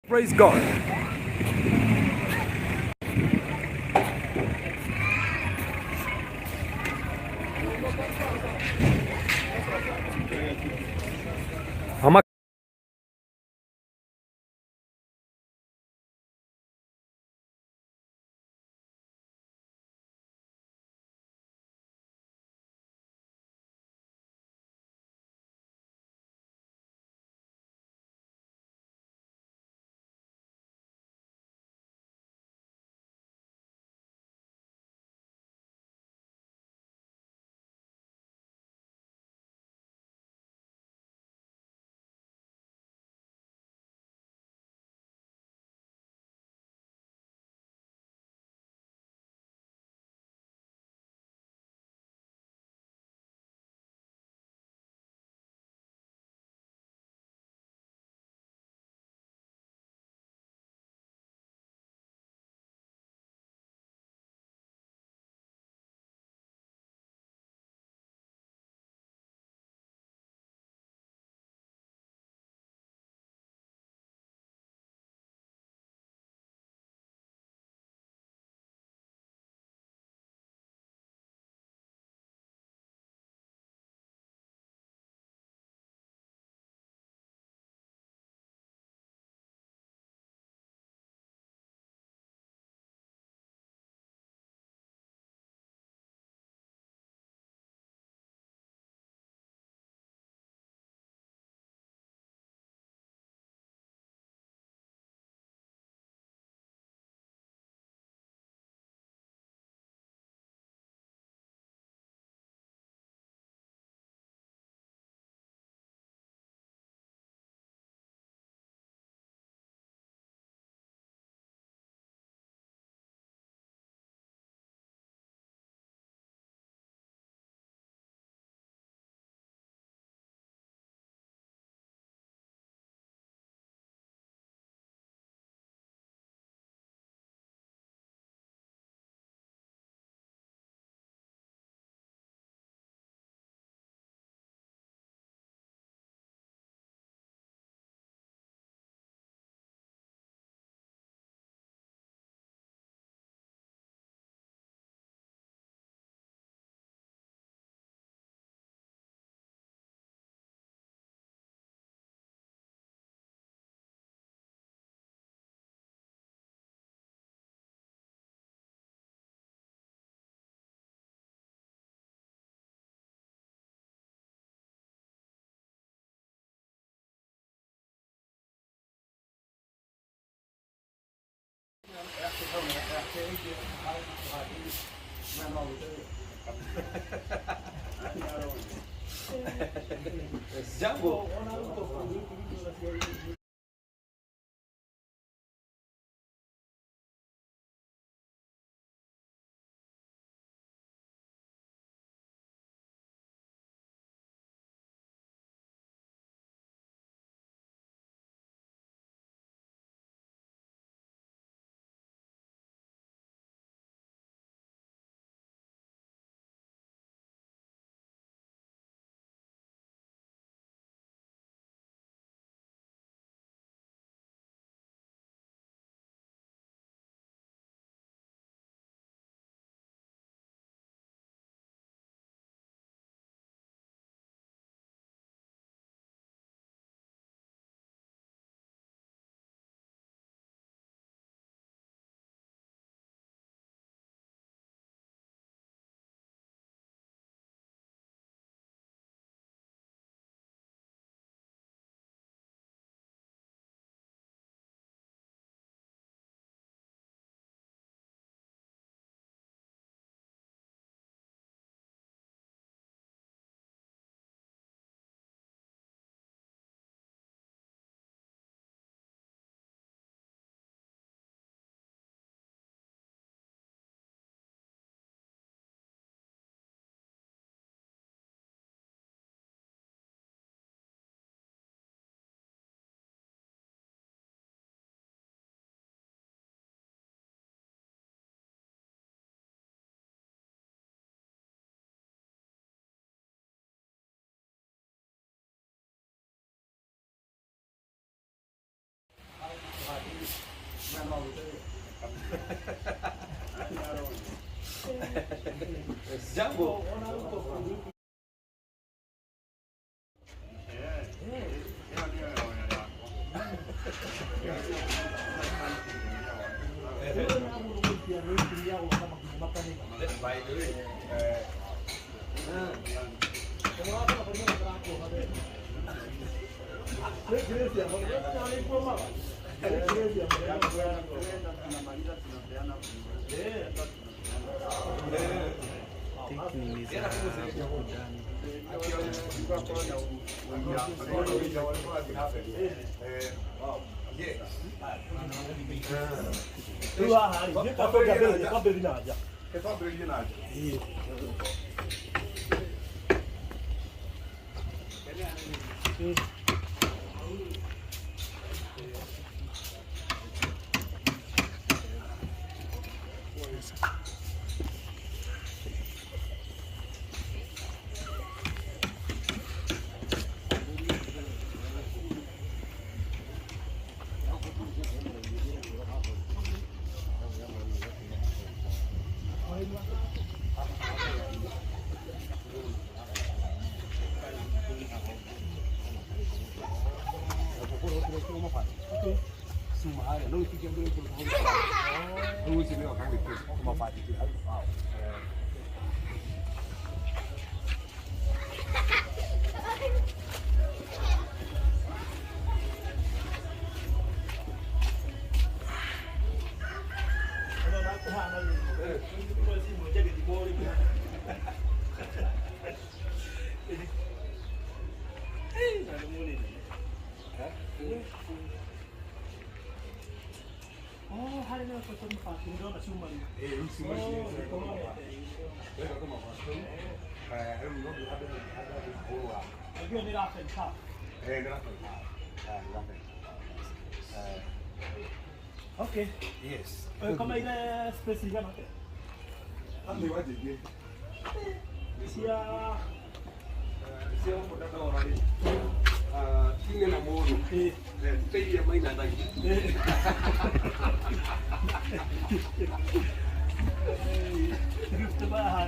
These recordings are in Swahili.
Praise God. Ama Jambo. Jambo. By the way, Okay. yes. Come ile space gani? Sia Tinge na mono. Tei ya mai na dai. Gift ba ha.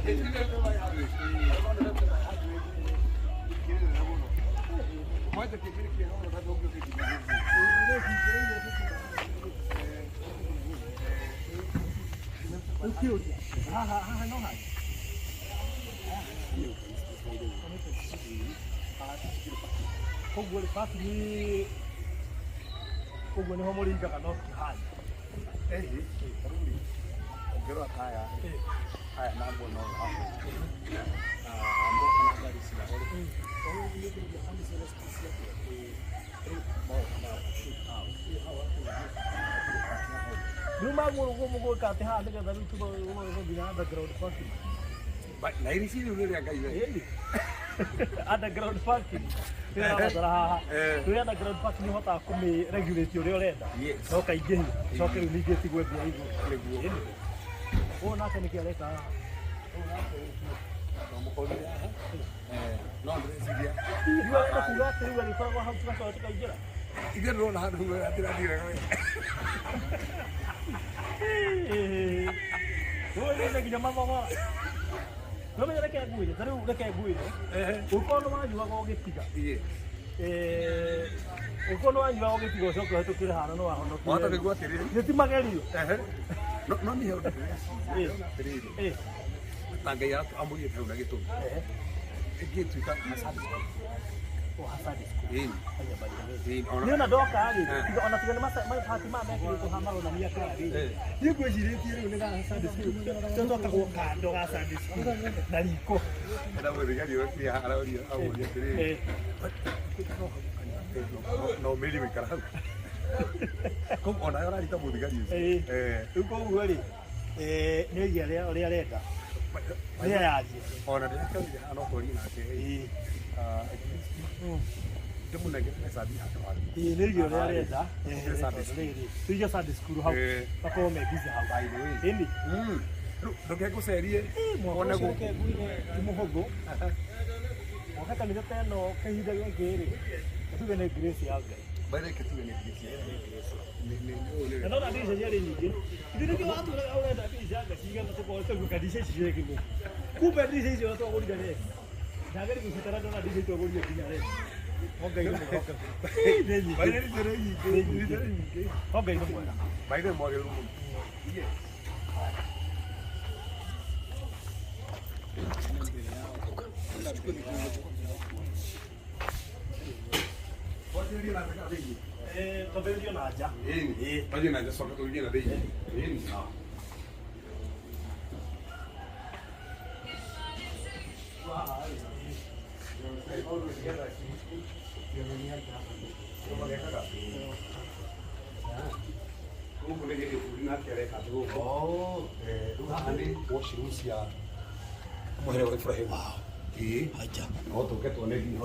Pode que vir que não vai dar o que no hai. Koguo le pasi ni koguo ni homori ndaka no hai. karudi. Ongera haya. Haya na mbono hapo. Ambo kana gari sila. Rumah gua kate ha daga dalu tu gua bina background parking. Na ini sih udah ya guys. Ada ground parking. Ada ground parking ni hota kumi regulate ore orenda. No kaige. So que ni geti gwe bia hivi. Oh na kani kia leta. No, Brasilia. Iwa na kula tu wali kwa hau tu so kaige. Ide ro na hadu atira dire. Oh ini lagi jaman mama. No me da que guide, pero da que guide. O kono wa yuwa ko getiga. O kono wa yuwa ko getiga so ko to kira hana no wa hono. Mata de gua tiri. Neti magari. No ni hau. Tanga ya ambu ye thau na gitu. Gitu kan hasad. Oh hasad. Ona. Ni na doka ali. Tiga ona tiga masa mai Fatima me ko to hamaro na mia kala. Ni ko jiri tiri ni na hasad. Toto ka ko ka ndo hasad. Na liko. Era muy rica yo que a la orilla a orilla tiri. No me libe carajo. Como ona ora rita música disso. Uko ngori. Ni ya le ore arenda. Ni ya aje. Ona de ka ya no ko ni na ke. Demu na gena sabi hata wale. Ni ya le arenda. Tuja sa diskuru hau. Pako me busy hau. By the way. Endi. Lo que serie. Ona go ke guine muhogo. Wakati nilipenda no kaida yake ile. Tu gene grace yake. Baada kitu ni Ndio na ndiye yale nyingi. Ndio watu wale ndio jaga siga mtu kwa sababu kadisha shije kibu. Kumbe ndiye hizo watu wako ndani. Jagari kusitara ndo ndiye hizo wako ndani. Hoga hiyo hoga. Baada ni zero hii. Hoga hiyo bwana. Baada mwage lumu. Yes. Pavilion naja. Pavilion naja só que eu vinha daí. Muhere wa Ibrahim. Aja. Auto que tu ne di.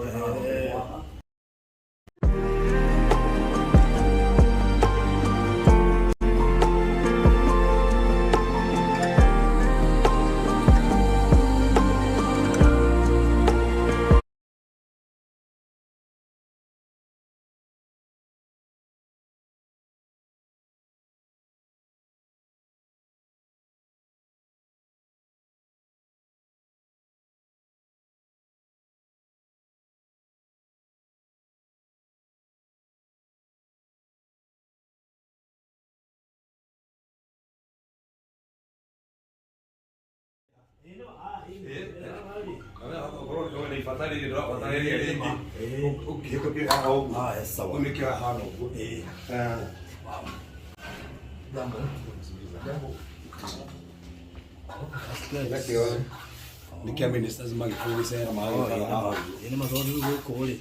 Nikiamini lazima ngikuulize mahali pala. Ine mazoezi huko kule.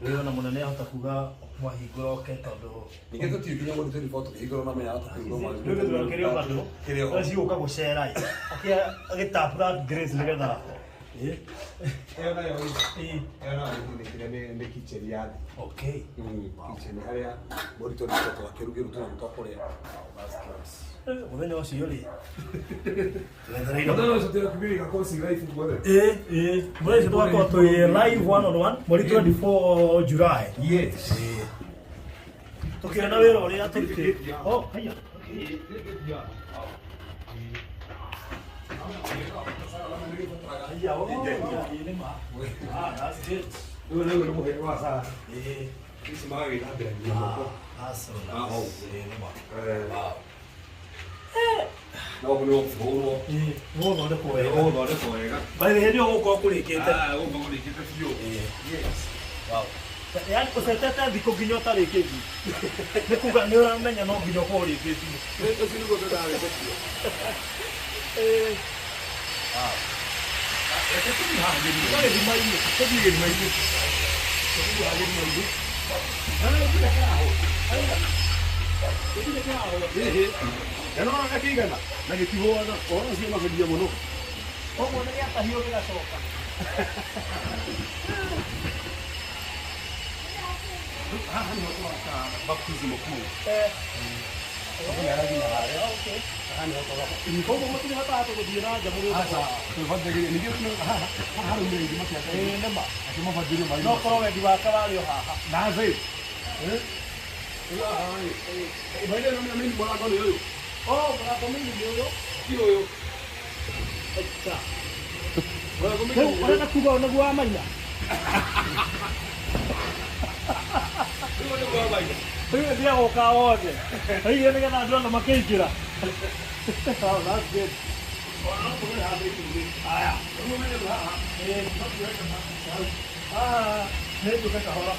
Leo na munene atakuga mwahigoro ketondo. Nikizo tibinya ngo tuli foto higoro na meya atakuga. Leo ndio kereo bado. Asi uka gucera. Akia agitapura Grace nigetha. Era yo. Era ni kitchen yard. Okay. Kitchen area. Borito ni foto akerugiru tuna mtokore. Muthenya ucio ri Ndio sote kubiri kakosi live bwana. Mwezi twakorwo twi live 1-on-1 mweri 24 July. Yes. Tukiona wira uria turutite. Oh, haya. That's good. Wewe muhere wa saa. Kisi mawe ndabira ni moko. No no foro. No de koega. Vai ver yo uko kurikite. Uko kurikite fio. Yes. Wow. Yaani usetete thiko nginya tarikiti. Nikuga ni uramenya no nginya ko rikiti. Ndio sini go tata fio. Wow. Ese tu ha ni ko ni mai ni, ko ni mai ni. Ko ni ha ni mai. Ano na kakigana? Nagitiboa na ora sio magadia muno. Ko mo na yata hiyo bila soka. Haha ni watu wa baptism kuu. Okay. Ni ko mo tuni hata hapo kudira jamhuri. Sasa tufadhili ni kitu hapo ndio ndio makia. Namba. Akima fadhili mai. No ko we diwa kawali yo haha. Na zai. Baada ya mimi bwana kwa hiyo. Oh, bwana kwa mimi ndio Hiyo. Acha. Bwana kuba unagua manya. Hiyo ndio ukaoje. Hiyo ndio ndio ndo makeikira. Oh, that's good. Aya. Ndio kaka hora.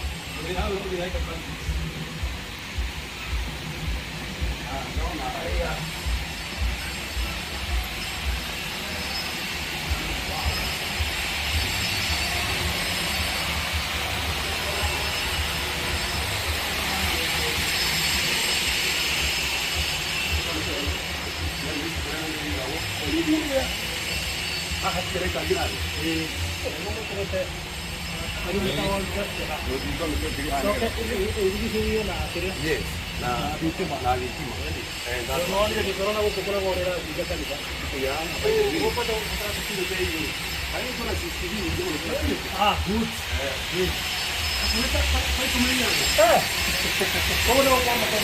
Yes. Na vitima. Naona ni corona huko kuna ngorera diga kanisa. Ya, Huko ndo kuna kitu bei. hayo kuna CCTV ndio. Good. Good. Come lo fanno con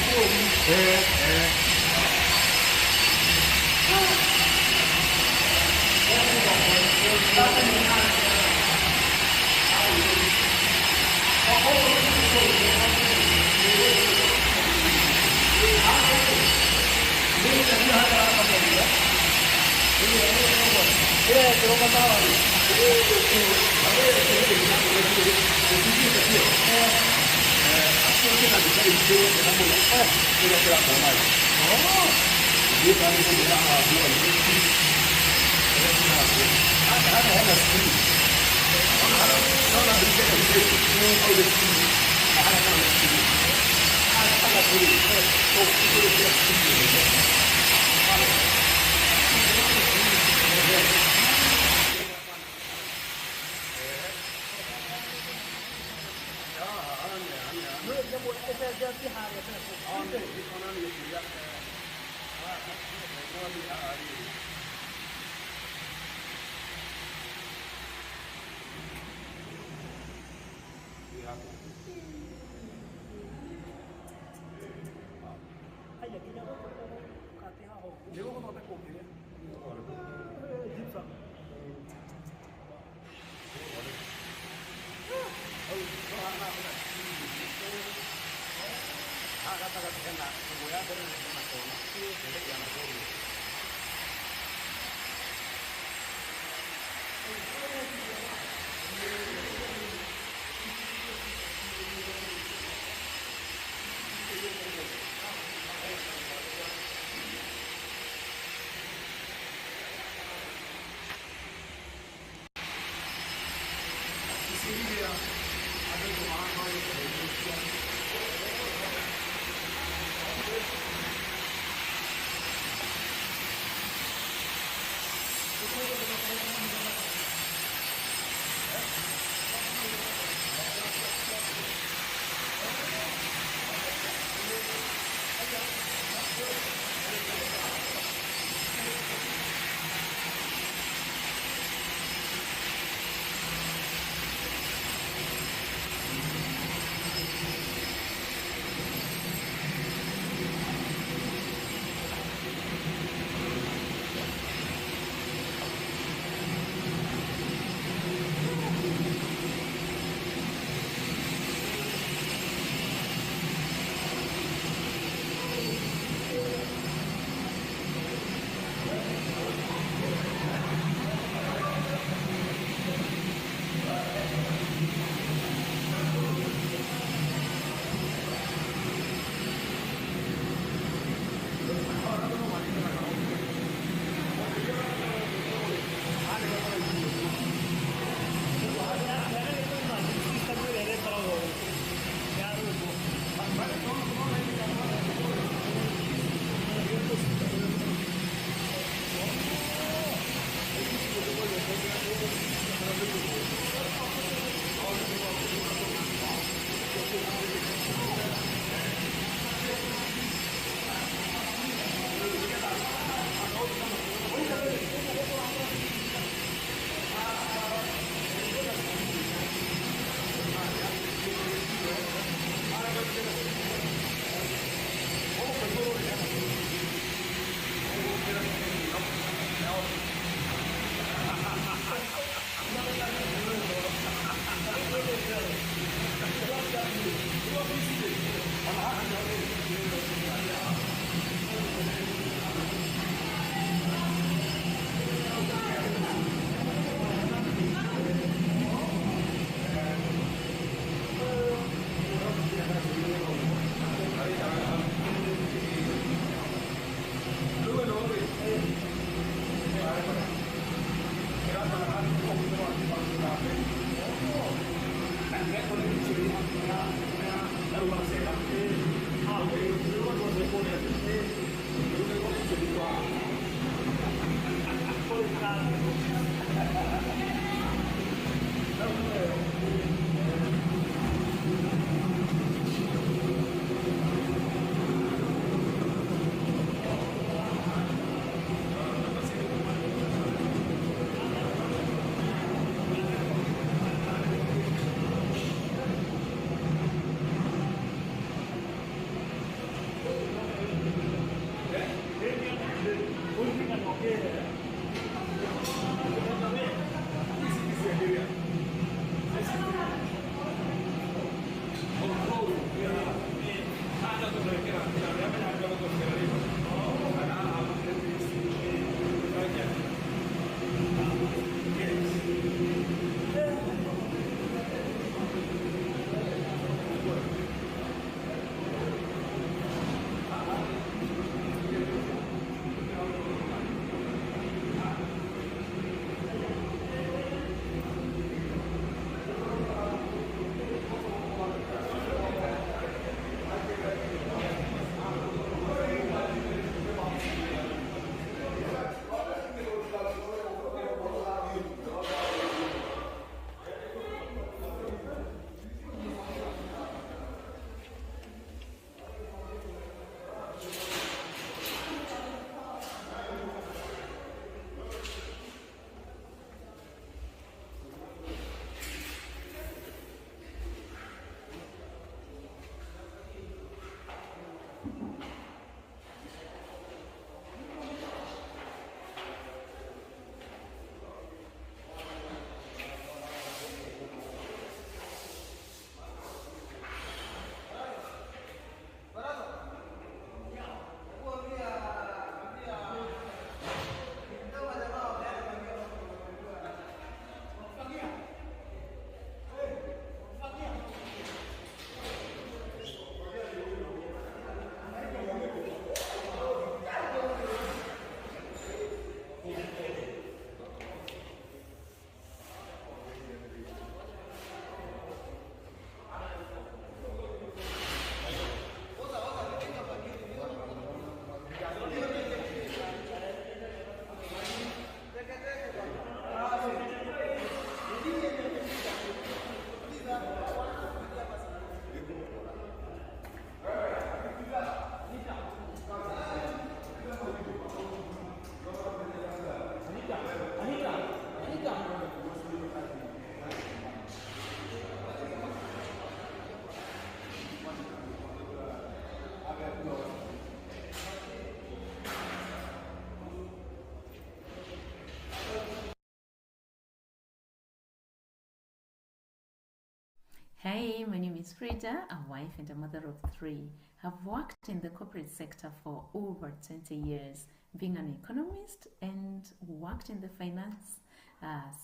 Hey, my name is Frida, a wife and a mother of three. I've worked in the corporate sector for over 20 years, being an economist and worked in the finance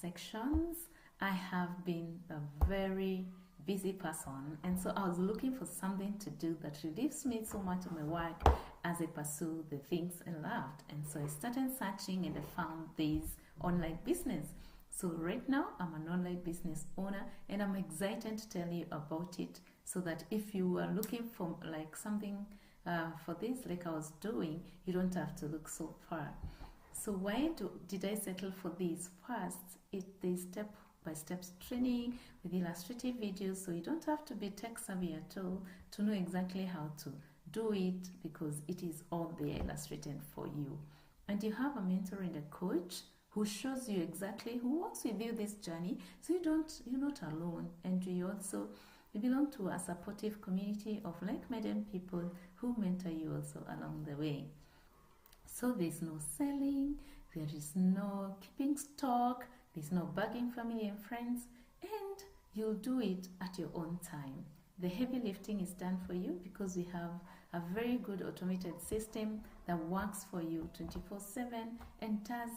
sections. I have been a very busy person, and so I was looking for something to do that relieves me so much of my work as I pursue the things I loved. And so I started searching and I found this online business. So right now I'm an online business owner and I'm excited to tell you about it, so that if you are looking for like something for this like I was doing, you don't have to look so far. So did I settle for this? First, the step by step training with illustrative videos, so you don't have to be tech savvy at all to know exactly how to do it, because it is all there illustrated for you. And you have a mentor and a coach who shows you exactly, who walks with you this journey, so you're not alone. And you belong to a supportive community of like-minded people who mentor you also along the way. So there's no selling, there is no keeping stock, there's no bugging family and friends, and you'll do it at your own time. The heavy lifting is done for you because we have a very good automated system that works for you 24/7 and does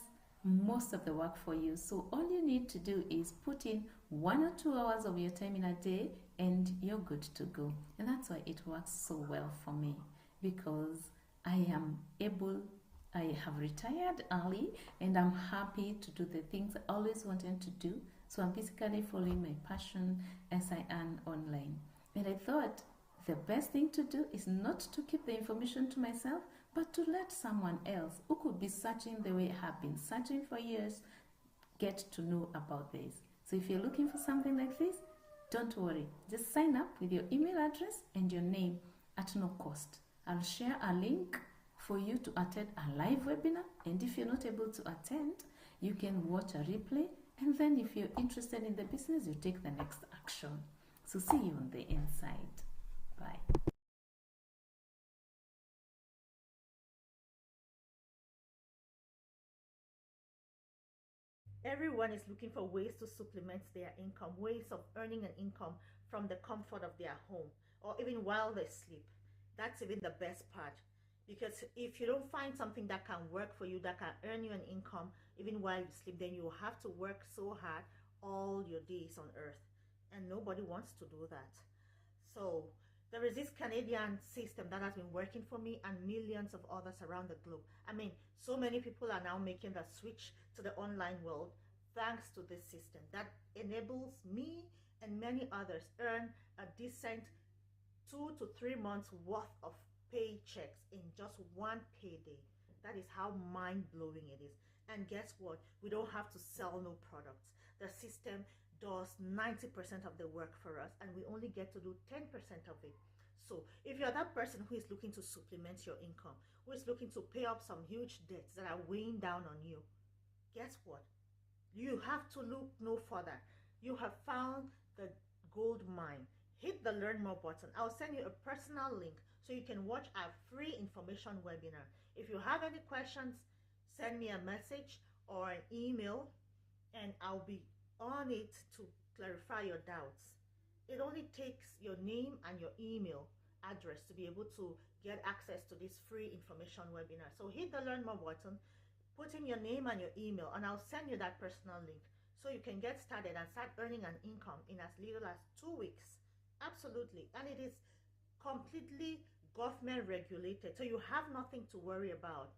most of the work for you. So all you need to do is put in 1 or 2 hours of your time in a day and you're good to go. And that's why it works so well for me, because I have retired early and I'm happy to do the things I always wanted to do. So I'm basically following my passion as I earn online. And I thought the best thing to do is not to keep the information to myself, but to let someone else who could be searching the way I have been searching for years get to know about this. So if you're looking for something like this, don't worry. Just sign up with your email address and your name at no cost. I'll share a link for you to attend a live webinar, and if you're not able to attend, you can watch a replay, and then if you're interested in the business, you take the next action. So see you on the inside. Bye. Everyone is looking for ways to supplement their income, ways of earning an income from the comfort of their home or even while they sleep. That's even the best part, because if you don't find something that can work for you, that can earn you an income even while you sleep, then you have to work so hard all your days on earth, and nobody wants to do that. So there is this Canadian system that has been working for me and millions of others around the globe. I mean, so many people are now making the switch to the online world thanks to this system that enables me and many others earn a decent 2 to 3 months worth of paychecks in just one payday. That is how mind-blowing it is. And guess what? We don't have to sell no products. The system does 90% of the work for us, and we only get to do 10% of it. So if you're that person who is looking to supplement your income, who is looking to pay up some huge debts that are weighing down on you, guess what? You have to look no further. You have found the gold mine. Hit the learn more button. I'll send you a personal link so you can watch our free information webinar. If you have any questions, send me a message or an email and I'll be on it to clarify your doubts. It only takes your name and your email address to be able to get access to this free information webinar. So hit the learn more button, put in your name and your email, and I'll send you that personal link so you can get started and start earning an income in as little as 2 weeks. Absolutely. And it is completely government regulated, so you have nothing to worry about.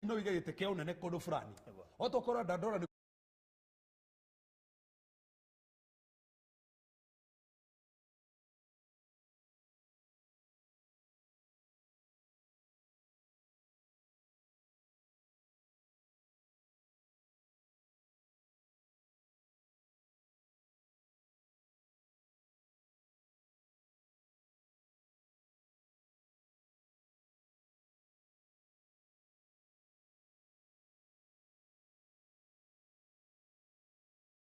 no wige gite kia unene kundu fulani otokorwa ndandora